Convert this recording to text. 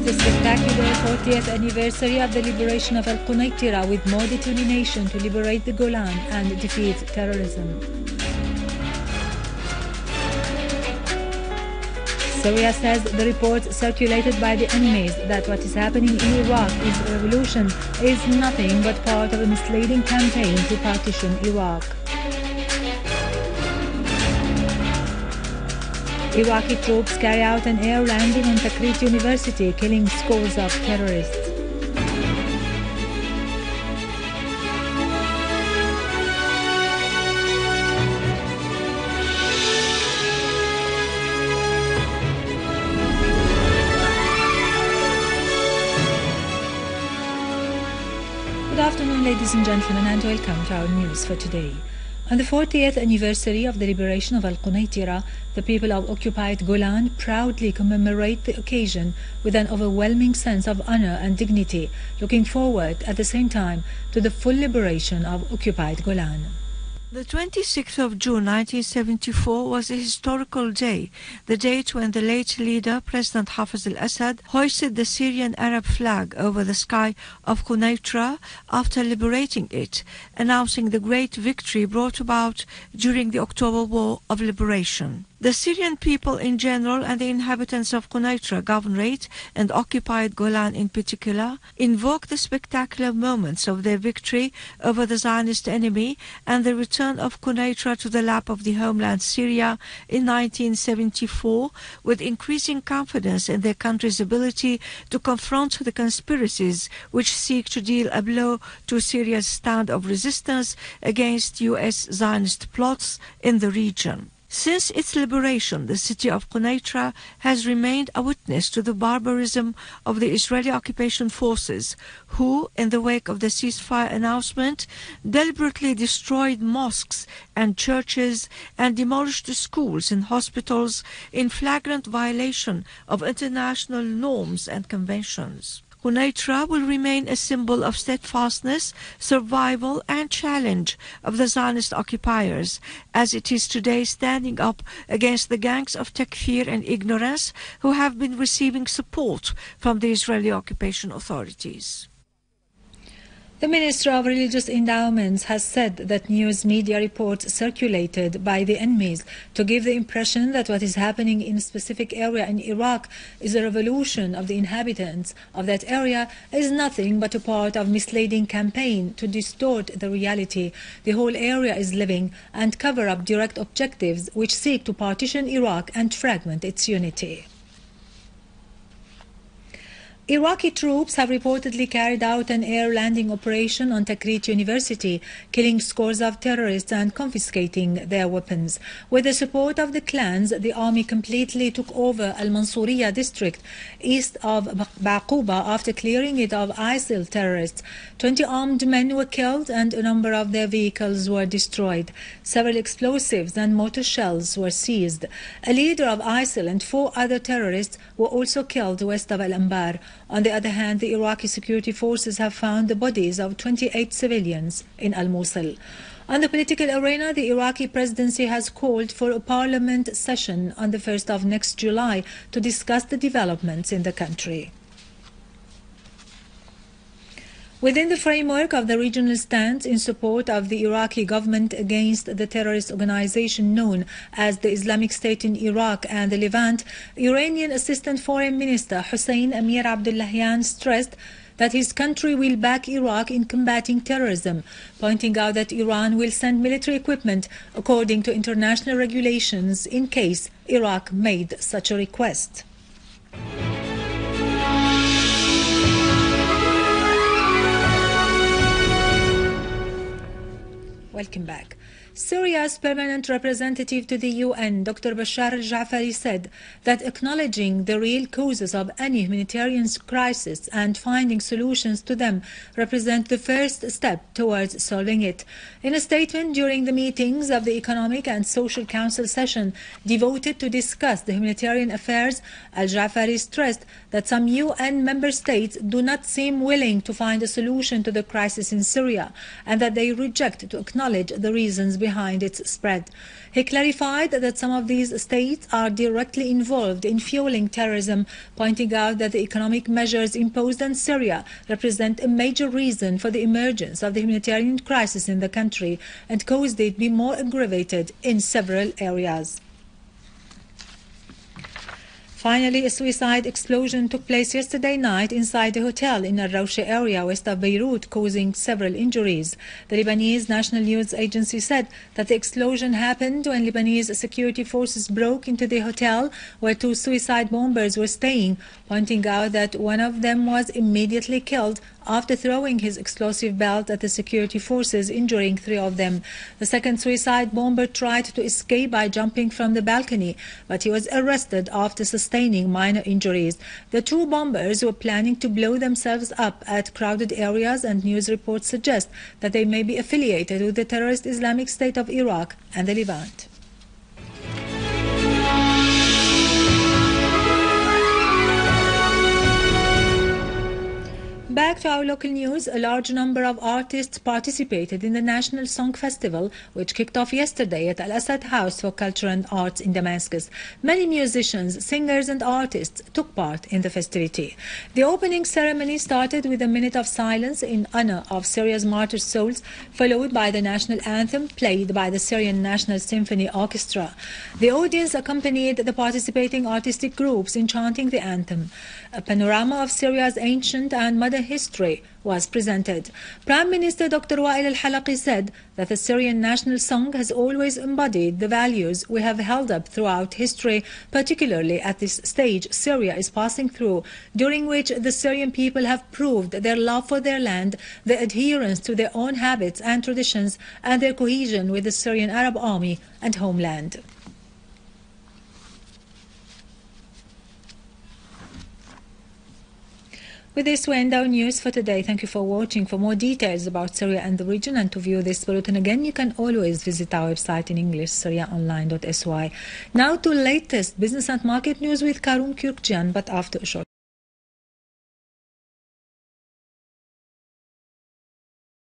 the spectacular 40th anniversary of the liberation of Quneitra with more determination to liberate the Golan and defeat terrorism. Syria says the report circulated by the enemies that what is happening in Iraq is a revolution is nothing but part of a misleading campaign to partition Iraq. Iraqi troops carry out an air landing on Tikrit University, killing scores of terrorists. Good afternoon, ladies and gentlemen, and welcome to our news for today. On the 40th anniversary of the liberation of Quneitra, the people of occupied Golan proudly commemorate the occasion with an overwhelming sense of honor and dignity, looking forward at the same time to the full liberation of occupied Golan. The 26th of June 1974 was a historical day, the date when the late leader, President Hafez al-Assad, hoisted the Syrian Arab flag over the sky of Quneitra after liberating it, announcing the great victory brought about during the October War of Liberation. The Syrian people in general and the inhabitants of Quneitra Governorate and occupied Golan in particular invoke the spectacular moments of their victory over the Zionist enemy and the return of Quneitra to the lap of the homeland Syria in 1974 with increasing confidence in their country's ability to confront the conspiracies which seek to deal a blow to Syria's stand of resistance against U.S. Zionist plots in the region. Since its liberation, the city of Quneitra has remained a witness to the barbarism of the Israeli occupation forces, who, in the wake of the ceasefire announcement, deliberately destroyed mosques and churches and demolished schools and hospitals in flagrant violation of international norms and conventions. Quneitra will remain a symbol of steadfastness, survival and challenge of the Zionist occupiers, as it is today standing up against the gangs of takfir and ignorance who have been receiving support from the Israeli occupation authorities. The Minister of Religious Endowments has said that news media reports circulated by the enemies to give the impression that what is happening in a specific area in Iraq is a revolution of the inhabitants of that area is nothing but a part of misleading campaign to distort the reality the whole area is living and cover up direct objectives which seek to partition Iraq and fragment its unity. Iraqi troops have reportedly carried out an air landing operation on Tikrit University, killing scores of terrorists and confiscating their weapons. With the support of the clans, the army completely took over Al-Mansouriya district east of Baqouba after clearing it of ISIL terrorists. 20 armed men were killed and a number of their vehicles were destroyed. Several explosives and mortar shells were seized. A leader of ISIL and 4 other terrorists were also killed west of Al-Anbar. On the other hand, the Iraqi security forces have found the bodies of 28 civilians in Al-Mosul. On the political arena, the Iraqi presidency has called for a parliament session on the 1st of next July to discuss the developments in the country. Within the framework of the regional stance in support of the Iraqi government against the terrorist organization known as the Islamic State in Iraq and the Levant, Iranian Assistant Foreign Minister Hussein Amir Abdullahian stressed that his country will back Iraq in combating terrorism, pointing out that Iran will send military equipment according to international regulations in case Iraq made such a request. Welcome back. Syria's permanent representative to the UN, Dr. Bashar al-Jaafari, said that acknowledging the real causes of any humanitarian crisis and finding solutions to them represent the first step towards solving it. In a statement during the meetings of the Economic and Social Council session devoted to discuss the humanitarian affairs, al-Jaafari stressed that some UN member states do not seem willing to find a solution to the crisis in Syria and that they reject to acknowledge the reasons behind its spread. He clarified that some of these states are directly involved in fueling terrorism, pointing out that the economic measures imposed on Syria represent a major reason for the emergence of the humanitarian crisis in the country and caused it to be more aggravated in several areas. Finally, a suicide explosion took place yesterday night inside a hotel in al-Rawsha area west of Beirut, causing several injuries. The Lebanese National News Agency said that the explosion happened when Lebanese security forces broke into the hotel where two suicide bombers were staying, pointing out that one of them was immediately killed after throwing his explosive belt at the security forces, injuring three of them. The second suicide bomber tried to escape by jumping from the balcony, but he was arrested after sustaining minor injuries. The two bombers were planning to blow themselves up at crowded areas, and news reports suggest that they may be affiliated with the terrorist Islamic State of Iraq and the Levant. Back to our local news, a large number of artists participated in the National Song Festival, which kicked off yesterday at Al-Assad House for Culture and Arts in Damascus. Many musicians, singers and artists took part in the festivity. The opening ceremony started with a minute of silence in honor of Syria's martyr souls, followed by the national anthem played by the Syrian National Symphony Orchestra. The audience accompanied the participating artistic groups in chanting the anthem. A panorama of Syria's ancient and modern history was presented. Prime Minister Dr. Wael al-Halaqi said that the Syrian national song has always embodied the values we have held up throughout history, particularly at this stage Syria is passing through, during which the Syrian people have proved their love for their land, their adherence to their own habits and traditions, and their cohesion with the Syrian Arab army and homeland. With this, we end our news for today. Thank you for watching. For more details about Syria and the region, and to view this bulletin again, you can always visit our website in English, syriaonline.sy. Now to latest business and market news with Karun Kürkcan, but after a short